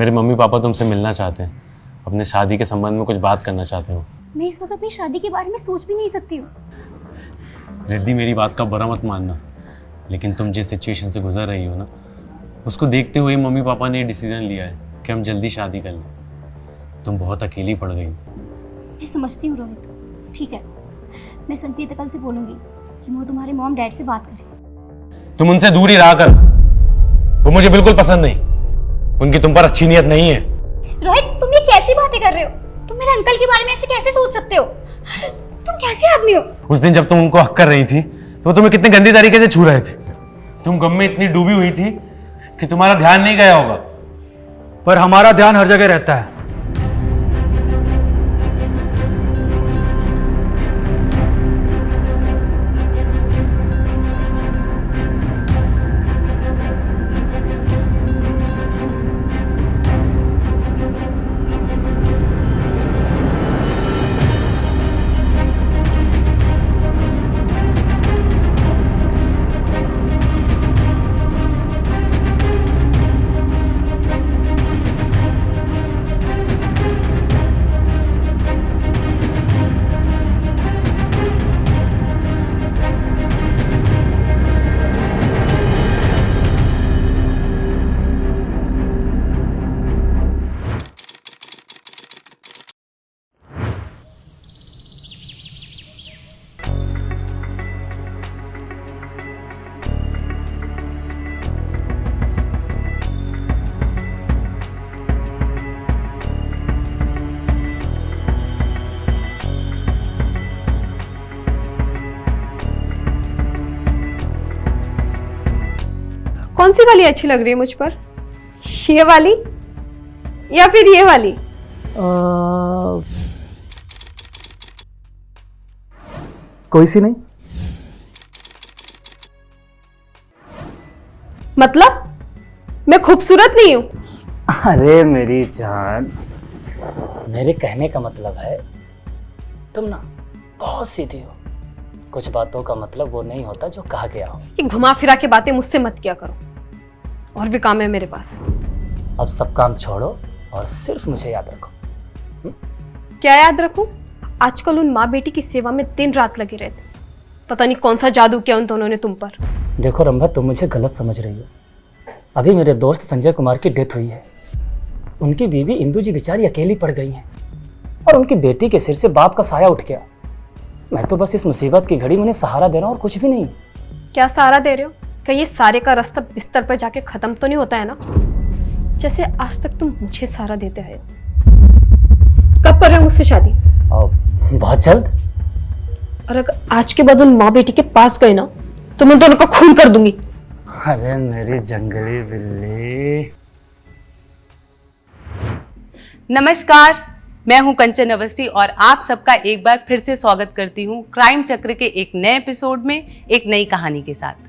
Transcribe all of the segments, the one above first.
मेरे mummy papa तुमसे मिलना चाहते हैं, अपने शादी के संबंध में कुछ बात करना चाहते हो। मैं इस वक्त अपनी शादी के बारे में सोच भी नहीं सकती हूँ। रिद्धि, मेरी बात का बुरा मत मानना, लेकिन तुम जिस सिचुएशन से गुजर रही हो ना, उसको देखते हुए मम्मी पापा ने डिसीजन लिया है कि हम जल्दी शादी कर लें। तुम बहुत अकेली पड़ गई। मैं समझती हूँ रोहित, ठीक है, मैं संकेत कल से बोलूँगी कि वो तुम्हारे मॉम डैड से बात करें। तुम उनसे दूर ही रहा कर, वो मुझे बिल्कुल पसंद नहीं, उनकी तुम पर अच्छी नीयत नहीं है। रोहित, तुम ये कैसी बातें कर रहे हो? तुम मेरे अंकल के बारे में ऐसे कैसे सोच सकते हो? तुम कैसे आदमी हो? उस दिन जब तुम उनको हक कर रही थी तो तुम्हें कितने गंदी तरीके से छू रहे थे। तुम गम में इतनी डूबी हुई थी कि तुम्हारा ध्यान नहीं गया होगा, पर हमारा ध्यान हर जगह रहता है। कौन सी वाली अच्छी लग रही है मुझ पर, ये वाली या फिर ये वाली? कोई सी नहीं। मतलब मैं खूबसूरत नहीं हूं? अरे मेरी जान, मेरे कहने का मतलब है तुम ना बहुत सीधी हो। कुछ बातों का मतलब वो नहीं होता जो कहा गया हो। ये घुमा फिरा के बातें मुझसे मत किया करो, और भी काम है मेरे पास। अब सब काम छोड़ो और सिर्फ मुझे याद रखो। क्या याद रखूं? आजकल उन माँ बेटी की सेवा में दिन रात लगे रहते, पता नहीं कौन सा जादू किया उन दोनों ने तुम पर। देखो रंभा, तुम मुझे गलत समझ रही हो। अभी मेरे दोस्त संजय कुमार की डेथ हुई है। उनकी बीवी इंदू जी बेचारी अकेली पड़ गई हैं और उनकी बेटी के सिर से बाप का साया उठ गया। मैं तो बस इस मुसीबत की घड़ी में उन्हें सहारा दे रहा हूँ और कुछ भी नहीं। क्या सहारा दे रहे हो? कहीं ये सारे का रास्ता बिस्तर पर जाके खत्म तो नहीं होता है ना, जैसे आज तक तुम मुझे सहारा देते आए हो? कब कर रहे हो मुझसे शादी? बहुत जल्द। और अगर आज के बाद उन माँ बेटी के पास गए ना तो मैं दोनों का खून कर दूंगी। अरे मेरी जंगली बिल्ली। नमस्कार, मैं हूं कंचन अवस्थी और आप सबका एक बार फिर से स्वागत करती हूं क्राइम चक्र के एक नए एपिसोड में, एक नई कहानी के साथ।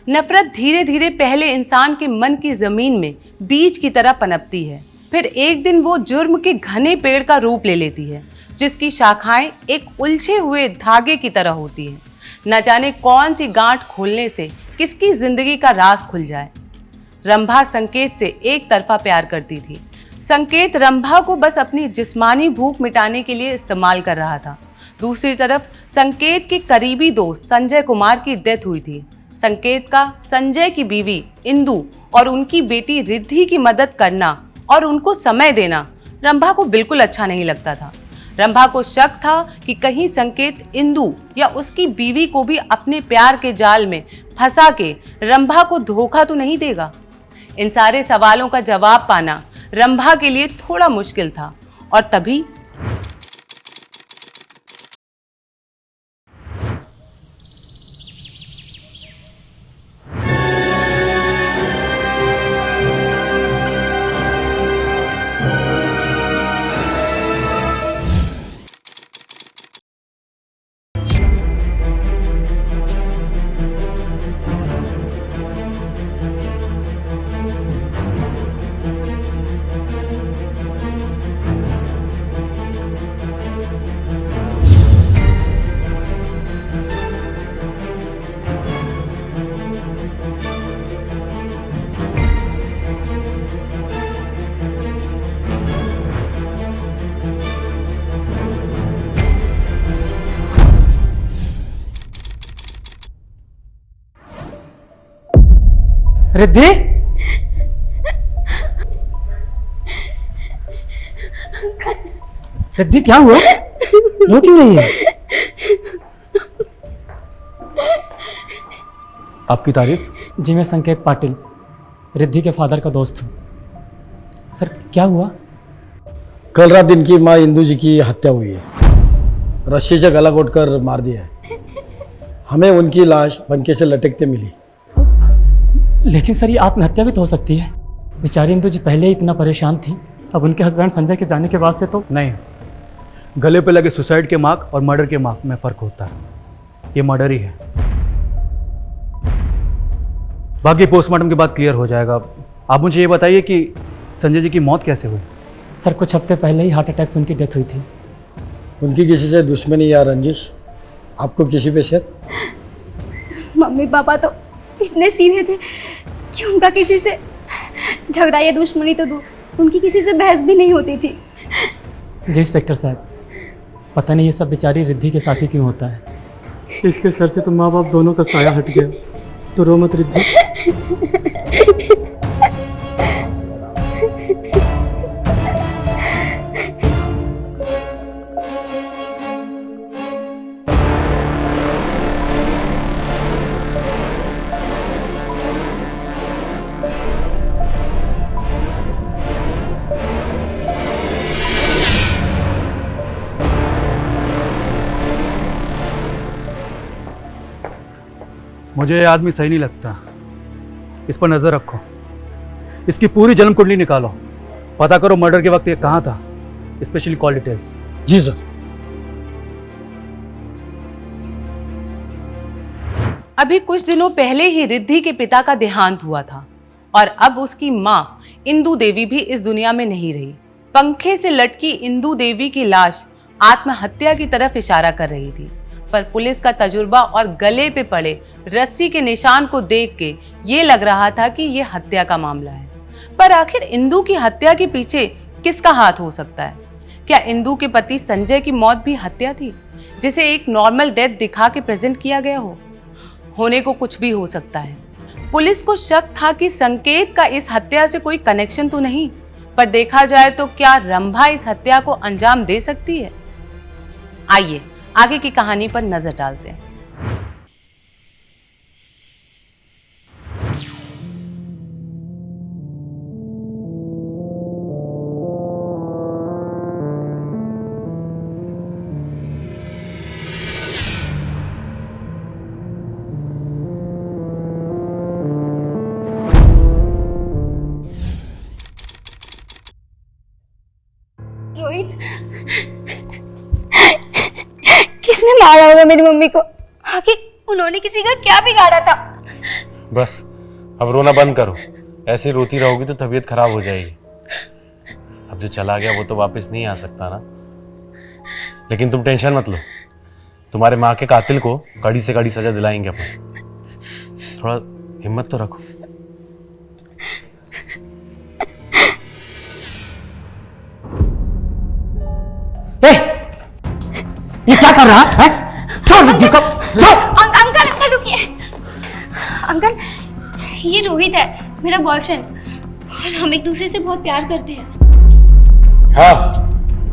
नफरत धीरे धीरे पहले इंसान के मन की जमीन में बीज की तरह पनपती है, फिर एक दिन वो जुर्म के घने पेड़ का रूप ले लेती है, जिसकी शाखाएं एक उलझे हुए धागे की तरह होती हैं। न जाने कौन सी गांठ खोलने से किसकी जिंदगी का राज खुल जाए। रंभा संकेत से एक तरफा प्यार करती थी। संकेत रंभा को बस अपनी जिस्मानी भूख मिटाने के लिए इस्तेमाल कर रहा था। दूसरी तरफ संकेत के करीबी दोस्त संजय कुमार की डेथ हुई थी। संकेत का संजय की बीवी इंदु और उनकी बेटी रिद्धि की मदद करना और उनको समय देना रंभा को बिल्कुल अच्छा नहीं लगता था। रंभा को शक था कि कहीं संकेत इंदु या उसकी बीवी को भी अपने प्यार के जाल में फंसा के रंभा को धोखा तो नहीं देगा। इन सारे सवालों का जवाब पाना रंभा के लिए थोड़ा मुश्किल था, और तभी रिद्धि, रिद्धि क्या हुआ? रो क्यों रही है? आपकी तारीफ? जी मैं संकेत पाटिल, रिद्धि के फादर का दोस्त हूँ। सर क्या हुआ? कल रात इनकी माँ इंदू जी की हत्या हुई है, रस्सी से गला घोटकर मार दिया है। हमें उनकी लाश पंखे से लटकते मिली। लेकिन सर ये आत्महत्या भी तो हो सकती है। बेचारी इंदू जी पहले ही इतना परेशान थी, अब उनके हस्बैंड संजय के जाने के बाद से तो। नहीं, गले पे लगे सुसाइड के मार्क और मर्डर के मार्क में फ़र्क होता है। ये मर्डर ही है। बाकी पोस्टमार्टम के बाद क्लियर हो जाएगा। आप मुझे ये बताइए कि संजय जी की मौत कैसे हुई? सर कुछ हफ्ते पहले ही हार्ट अटैक से उनकी डेथ हुई थी। उनकी किसी से दुश्मनी या रंजिश? आपको किसी पे शक? मम्मी पापा तो इतने सीधे थे कि उनका किसी से झगड़ा या दुश्मनी तो दूर, उनकी किसी से बहस भी नहीं होती थी। जी इंस्पेक्टर साहब, पता नहीं ये सब बेचारी रिद्धि के साथ ही क्यों होता है। इसके सर से तो माँ बाप दोनों का साया हट गया। तो रो मत रिद्धि। मुझे ये आदमी सही नहीं लगता। इस पर नज़र रखो, इसकी पूरी जन्म कुंडली निकालो, पता करो मर्डर के वक्त ये कहाँ था, स्पेशली कॉल डिटेल्स। जी सर। अभी कुछ दिनों पहले ही रिद्धि के पिता का देहांत हुआ था और अब उसकी मां इंदू देवी भी इस दुनिया में नहीं रही। पंखे से लटकी इंदू देवी की लाश आत्महत्या की तरफ इशारा कर रही थी, पर पुलिस का तजुर्बा और गले पे पड़े रस्सी के निशान को देख के ये लग रहा था कि ये हत्या का मामला है। पर आखिर इंदू की हत्या के पीछे किसका हाथ हो सकता है? क्या इंदू के पति संजय की मौत भी हत्या थी, जिसे एक नॉर्मल डेथ दिखा के प्रेजेंट किया गया हो? होने को कुछ भी हो सकता है। पुलिस को शक था कि संकेत का इस हत्या से कोई कनेक्शन तो नहीं, पर देखा जाए तो क्या रंभा इस हत्या को अंजाम दे सकती है? आइए आगे की कहानी पर नजर डालते हैं। रोहित, किसने मारा होगा मेरी मम्मी को? आखिर उन्होंने किसी का क्या बिगाड़ा था? बस अब रोना बंद करो, ऐसे रोती रहोगी तो तबीयत खराब हो जाएगी। अब जो चला गया वो तो वापस नहीं आ सकता ना। लेकिन तुम टेंशन मत लो, तुम्हारे माँ के कातिल को कड़ी से कड़ी सजा दिलाएंगे अपन। थोड़ा हिम्मत तो रखो। ये क्या कर रहा है? छोड़ रिद्धि को। अंकल अंकल रुकिए। अंकल, ये रोहित है, मेरा बॉयफ्रेंड, और हम एक दूसरे से बहुत प्यार करते हैं। हाँ,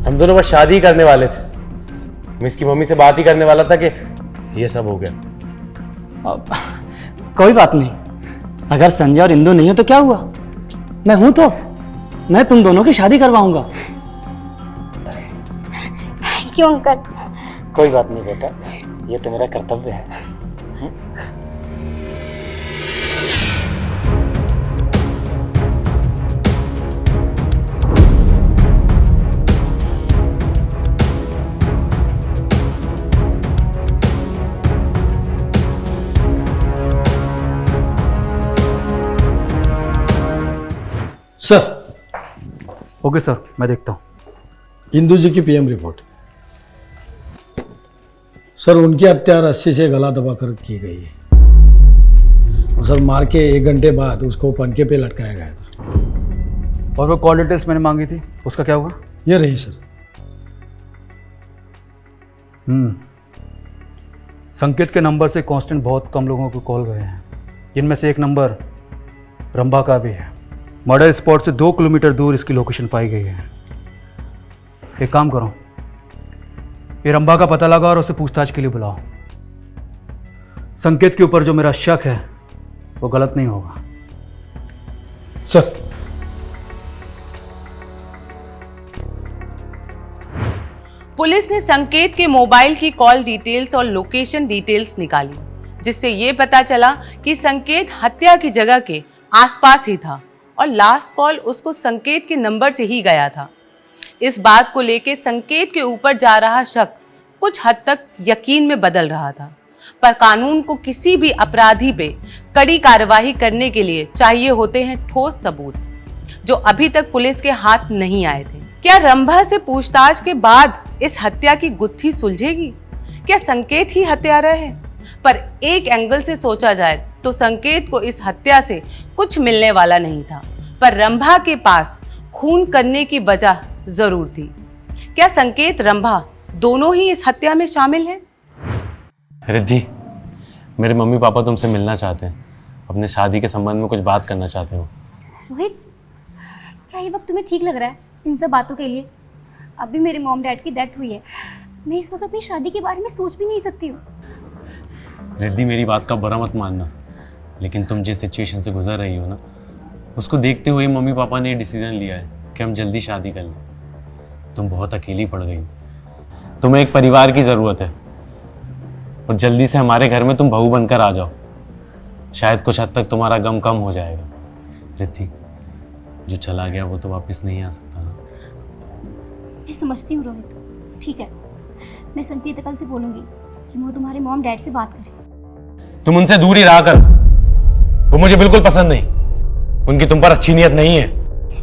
हम दोनों बस शादी करने वाले थे। मैं इसकी मम्मी से बात ही करने वाला था कि ये सब हो गया। कोई बात नहीं, अगर संजय और इंदु नहीं हो तो क्या हुआ? मैं हूं तो मैं तुम दोनों की शादी करवाऊंगा। Thank you uncle. कोई बात नहीं बेटा, ये तो मेरा कर्तव्य है। सर। ओके सर, मैं देखता हूँ। इंदू जी की पीएम रिपोर्ट। सर, उनकी हत्या रस्सी से गला दबाकर की गई है और सर मार के 1 घंटे बाद उसको पंखे पे लटकाया गया था। और वो कॉल डिटेल्स मैंने मांगी थी, उसका क्या हुआ? ये रही सर। संकेत के नंबर से कांस्टेंट बहुत कम लोगों को कॉल गए हैं, जिनमें से एक नंबर रंभा का भी है। मर्डर स्पॉट से 2 किलोमीटर दूर इसकी लोकेशन पाई गई है। एक काम करो, ये रंभा का पता लगा और उसे पूछताछ के लिए बुलाओ। संकेत के ऊपर जो मेरा शक है वो गलत नहीं होगा। सर। पुलिस ने संकेत के मोबाइल की कॉल डिटेल्स और लोकेशन डिटेल्स निकाली, जिससे ये पता चला कि संकेत हत्या की जगह के आसपास ही था और लास्ट कॉल उसको संकेत के नंबर से ही गया था। इस बात को लेकर संकेत के ऊपर जा रहा शक कुछ हद तक यकीन में बदल रहा था, पर कानून को किसी भी अपराधी पे कड़ी कार्रवाई करने के लिए चाहिए होते हैं ठोस सबूत, जो अभी तक पुलिस के हाथ नहीं आए थे। क्या रंभा से पूछताछ के बाद इस हत्या की गुत्थी सुलझेगी? क्या संकेत ही हत्यारा है? पर एक एंगल से सोचा जाए तो संकेत को इस हत्या से कुछ मिलने वाला नहीं था, पर रंभा के पास खून करने की वजह जरूर थी। क्या संकेत रंभा दोनों ही इस हत्या में शामिल हैं? रिद्धि, मेरे मम्मी पापा तुमसे मिलना चाहते हैं, अपने शादी के संबंध में कुछ बात करना चाहते हो। रोहित, क्या ये वक्त तुम्हें ठीक लग रहा है इन सब बातों के लिए? अभी मेरे मॉम डैड की डेथ हुई है, मैं इस वक्त अपनी शादी के बारे में सोच भी नहीं सकती हूँ। रिद्धि, मेरी बात का बुरा मत मानना, लेकिन तुम जिस सिचुएशन से गुजर रही हो ना, उसको देखते हुए मम्मी पापा ने डिसीजन लिया है कि हम जल्दी शादी कर लें। तुम बहुत अकेली पड़ गई, तुम्हें एक परिवार की ज़रूरत है और जल्दी से हमारे घर में तुम बहू बनकर आ जाओ, शायद कुछ हद तक तुम्हारा गम कम हो जाएगा। रिद्धि, जो चला गया वो तो वापस नहीं आ सकता ना। मैं समझती हूँ रोहित, ठीक है, मैं संकेत कल से बोलूँगी कि वो तुम्हारे मॉम डैड से बात करे। तुम उनसे दूर ही रहा कर, वो मुझे बिल्कुल पसंद नहीं, उनकी तुम पर अच्छी नीयत नहीं है।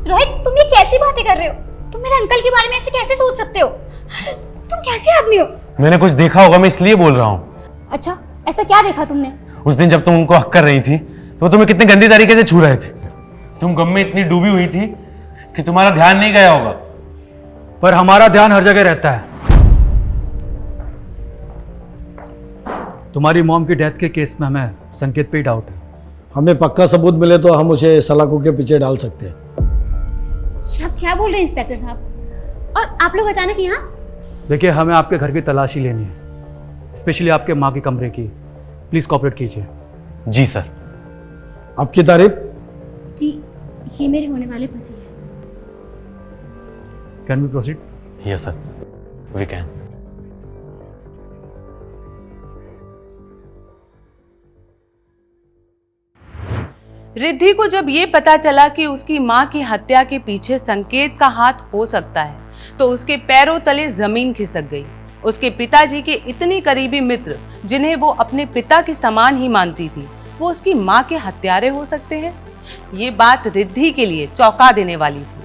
रोहित, तुम ये कैसी बातें कर रहे हो? तुम मेरे अंकल के बारे में ऐसे कैसे सोच सकते हो? तुम कैसे आदमी हो? मैंने कुछ देखा होगा, मैं इसलिए बोल रहा हूँ। अच्छा, ऐसा क्या देखा तुमने? उस दिन जब तुम उनको हक कर रही थी तो वो तुम्हें कितने गंदी तरीके से छू रहे थे। तुम गम में इतनी डूबी हुई थी कि तुम्हारा ध्यान नहीं गया होगा। पर हमारा ध्यान हर जगह रहता है। तुम्हारी मॉम की डेथ के केस में हमें संकेत पे ही डाउट है। हमें पक्का सबूत मिले तो हम उसे सलाखों के पीछे डाल सकते हैं। ये आप क्या बोल रहे हैं इंस्पेक्टर साहब? और आप लोग अचानक यहाँ? देखिए, हमें आपके घर की तलाशी लेनी है, स्पेशली आपके माँ के कमरे की। प्लीज़ कोऑपरेट कीजिए। जी सर। आपकी तारीफ? जी, ये मेरे होने वाले पति हैं। Can we proceed? Yes sir, we can. Riddhi को जब ये पता चला कि उसकी मां की हत्या के पीछे संकेत का हाथ हो सकता है, तो उसके पैरों तले जमीन खिसक गई। उसके पिताजी के इतने करीबी मित्र, जिन्हें वो अपने पिता के समान ही मानती थी, वो उसकी मां के हत्यारे हो सकते हैं। ये बात रिद्धि के लिए चौंका देने वाली थी,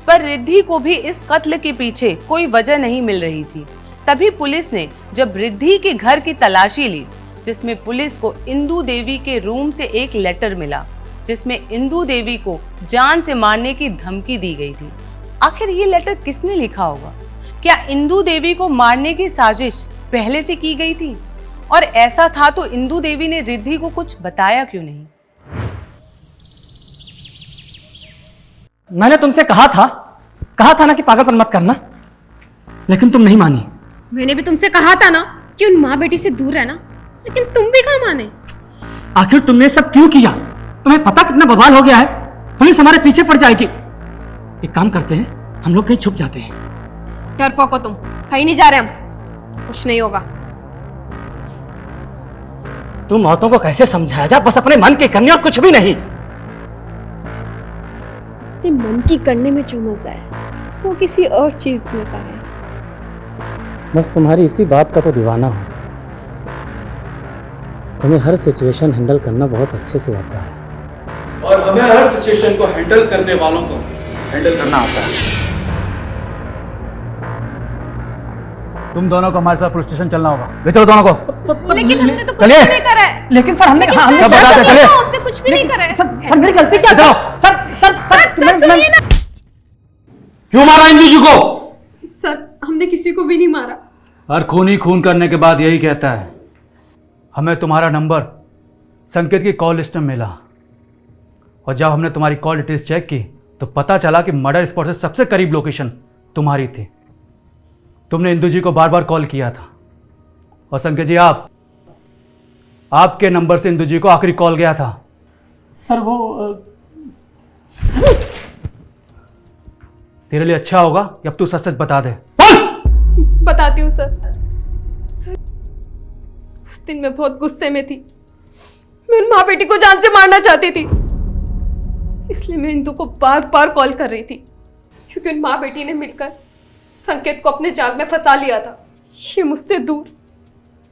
पर रिद्धि को भी इस कत्ल के पीछे कोई वजह नहीं मिल रही थी। तभी पुलिस ने जब रिद्धि के घर की तलाशी ली, जिसमें पुलिस को इंदु देवी के रूम से एक लेटर मिला, जिसमें इंदु देवी को जान से मारने की धमकी दी गई थी। आखिर ये लेटर किसने लिखा होगा? क्या इंदु देवी को मारने की साजिश पहले से की गई थी? और ऐसा था तो इंदु देवी ने रिद्धि को कुछ बताया क्यों नहीं? मैंने तुमसे कहा था ना कि पागलपन मत करना, लेकिन तुम नहीं मानी। मैंने भी तुमसे कहा था ना कि उन माँ बेटी से दूर रहना, लेकिन तुम भी कहाँ माने। आखिर तुमने सब क्यों किया? तुम्हें पता कितना बवाल हो गया है? पुलिस हमारे पीछे पड़ जाएगी। एक काम करते हैं, हम लोग कहीं छुप जाते हैं। डरपोक हो तुम, कहीं नहीं जा रहे हम, कुछ नहीं होगा। तुम औरतों को कैसे समझाया जा? बस अपने मन की करनी और कुछ भी नहीं। ते मन की करने में जो मजा है वो किसी और चीज में का है। बस तुम्हारी इसी बात का तो दीवाना हूं। तुम्हें हर सिचुएशन हैंडल करना बहुत अच्छे से आता है, और हमें हर सिचुएशन को हैंडल करने वालों को हैंडल करना आता है। तुम दोनों को हमारे साथ पुलिस स्टेशन चलना होगा। ले चलो दोनों को। लेकिन हमने तो कुछ भी नहीं करा है। लेकिन सर हमने हमने कुछ भी नहीं करा है। सर मेरी गलती क्या? सर सुनिए ना। क्यों मारा इंदु जी को? सर हमने किसी को भी नहीं मारा। हर खून ही खून करने के बाद यही कहता है। हमें तुम्हारा नंबर संकेत की कॉल लिस्ट में मिला, और जब हमने तुम्हारी कॉल डिटेल्स चेक की तो पता चला कि मर्डर स्पॉट से सबसे करीब लोकेशन तुम्हारी थी। तुमने इंदु जी को बार बार कॉल किया था। और संकेत जी, आपके नंबर से इंदु जी को आखिरी कॉल गया था। सर वो तेरे लिए अच्छा होगा कि अब तू सच सच बता दे। बताती हूँ सर। उस दिन मैं बहुत गुस्से में थी। मैं उन माँ बेटी को जान से मारना चाहती थी, इसलिए मैं इंदु को बार बार कॉल कर रही थी, क्योंकि उन माँ बेटी ने मिलकर संकेत को अपने जाल में फंसा लिया था। ये मुझसे दूर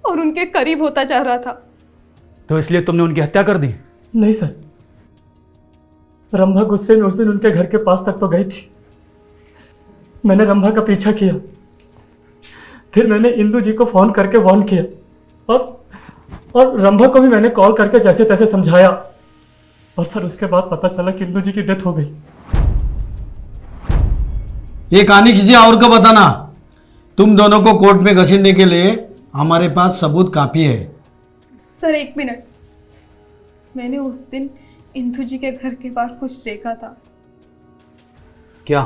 और उनके करीब होता जा रहा था। तो इसलिए तुमने उनकी हत्या कर दी? नहीं सर, रंभा गुस्से में उस दिन उनके घर के पास तक तो गई थी। मैंने रंभा का पीछा किया, फिर मैंने इंदु जी को फोन करके वार्न किया और रंभा को भी मैंने कॉल करके जैसे तैसे समझाया। और सर उसके बाद पता चला कि इंदु जी की डेथ हो गई। ये कहानी किसी और को बताना। तुम दोनों को कोर्ट में घसीटने के लिए हमारे पास सबूत काफी है। सर 1 मिनट, मैंने उस दिन इंदु जी के घर के बाहर कुछ देखा था। क्या?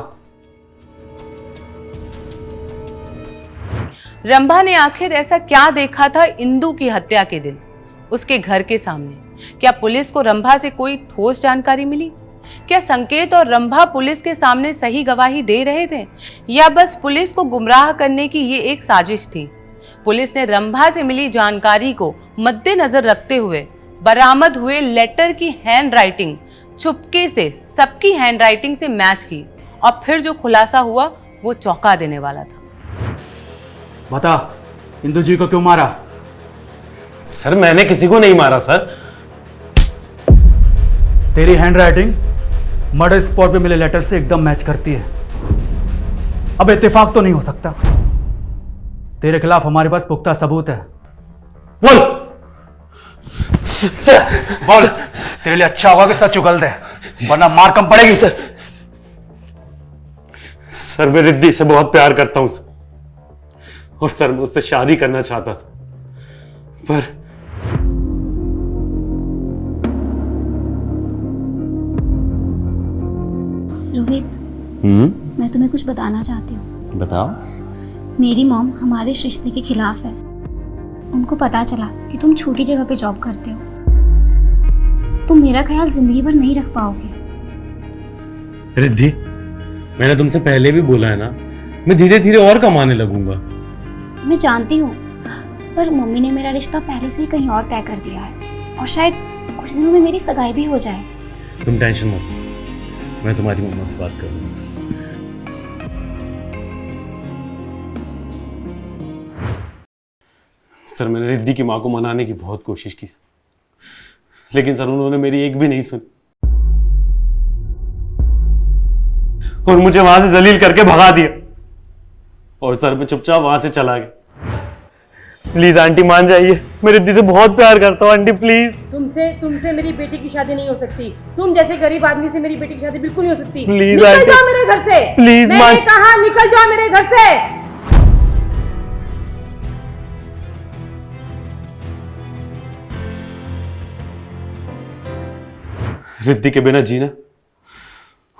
रंभा ने आखिर ऐसा क्या देखा था इंदु की हत्या के दिन उसके घर के सामने? क्या पुलिस को रंभा से कोई ठोस जानकारी मिली? क्या संकेत और रंभा पुलिस के सामने सही गवाही दे रहे थे, या बस पुलिस को गुमराह करने की ये एक साजिश थी? पुलिस ने रंभा से मिली जानकारी को मद्देनजर रखते हुए बरामद हुए लेटर की हैंडराइटिंग चुपके से सबकी हैंडराइटिंग से मैच की, और फिर जो खुलासा हुआ वो चौंका देने वाला था। बता, इंदु जी को क्यों मारा? सर मैंने किसी को नहीं मारा सर। तेरी हैंडराइटिंग मर्डर स्पॉट पे मिले लेटर से एकदम मैच करती है। अब इत्तेफाक तो नहीं हो सकता। तेरे खिलाफ हमारे पास पुख्ता सबूत है। बोल सर। बोल, तेरे लिए अच्छा होगा कि सच उगल दे, वरना मार कम पड़ेगी। सर मैं रिद्धि से बहुत प्यार करता हूं सर, और सर मैं उससे शादी करना चाहता था, पर रोहित, मैं तुम्हें कुछ बताना चाहती हूँ। बताओ। मेरी मॉम हमारे इस रिश्ते के खिलाफ है। उनको पता चला कि तुम छोटी जगह पे जॉब करते हो। तुम मेरा ख्याल जिंदगी भर नहीं रख पाओगे। रिद्धि, मैंने तुमसे पहले भी बोला है ना, मैं धीरे धीरे और कमाने लगूंगा। मैं जानती हूँ, पर मम्मी ने मेरा रिश्ता पहले से ही कहीं और तय कर दिया है, और शायद कुछ दिनों में मेरी सगाई भी हो जाए। तुम टेंशन मत लो, मैं तुम्हारी मम्मा से बात करूंगा। सर मैंने रिद्धि की माँ को मनाने की बहुत कोशिश की, लेकिन सर उन्होंने मेरी एक भी नहीं सुनी, और मुझे वहां से जलील करके भगा दिया। और सर मैं चुपचाप वहां से चला गया। प्लीज आंटी मान जाइए, मैं रिद्धि से बहुत प्यार करता हूँ आंटी, प्लीज। तुमसे मेरी बेटी की शादी नहीं हो सकती। तुम जैसे गरीब आदमी से मेरी बेटी की शादी बिल्कुल नहीं हो सकती। प्लीज निकल आंटी, जाओ मेरे घर से। प्लीज मैंने कहा निकल जाओ मेरे घर से। रिद्धि के बिना जीना,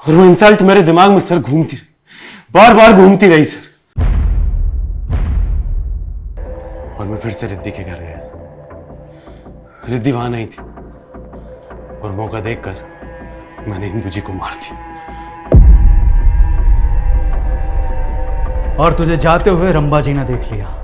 और वो इंसल्ट मेरे दिमाग में सर घूमती रही, बार बार घूमती रही सर। और मैं फिर से रिद्धि के घर गया सर। रिद्धि वहां नहीं थी, और मौका देखकर मैंने इंदु जी को मार दिया। और तुझे जाते हुए रंभा जी ने देख लिया।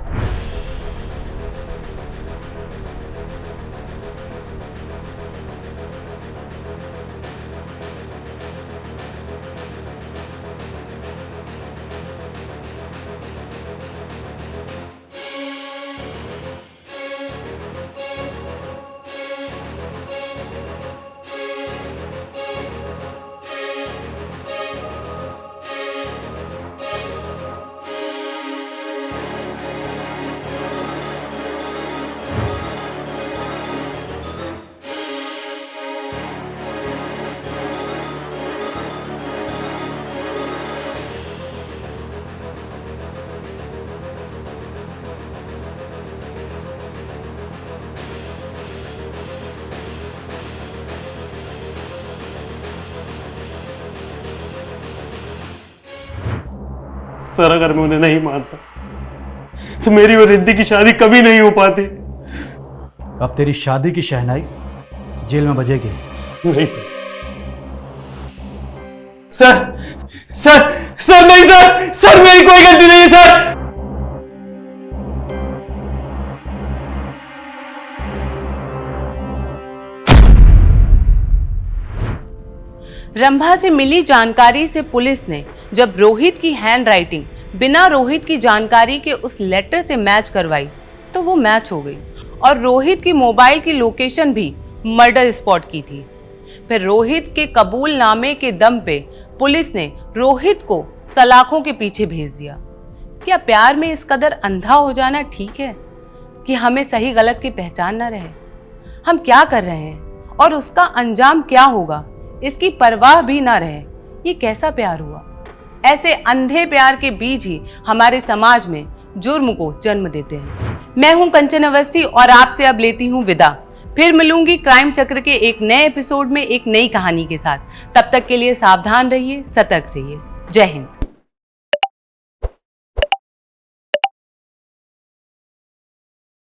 सर अगर मैं उन्हें नहीं मानता तो मेरी और रिद्धि की शादी कभी नहीं हो पाती। अब तेरी शादी की शहनाई जेल में बजेगी। नहीं सर, सर सर सर नहीं सर, सर मेरी कोई गलती नहीं है सर। रंभा से मिली जानकारी से पुलिस ने जब रोहित की हैंडराइटिंग बिना रोहित की जानकारी के उस लेटर से मैच करवाई तो वो मैच हो गई और रोहित की मोबाइल की लोकेशन भी मर्डर स्पॉट की थी। फिर रोहित के कबूलनामे के दम पे पुलिस ने रोहित को सलाखों के पीछे भेज दिया। क्या प्यार में इस कदर अंधा हो जाना ठीक है कि हमें सही गलत की पहचान ना रहे? हम क्या कर रहे हैं और उसका अंजाम क्या होगा इसकी परवाह भी ना रहे। ये कैसा प्यार हुआ? ऐसे अंधे प्यार के बीज ही हमारे समाज में जुर्म को जन्म देते हैं। मैं हूं कंचन अवस्थी और आपसे अब लेती हूं विदा। फिर मिलूंगी क्राइम चक्र के एक नए एपिसोड में एक नई कहानी के साथ। तब तक के लिए सावधान रहिए, सतर्क रहिए। जय हिंद।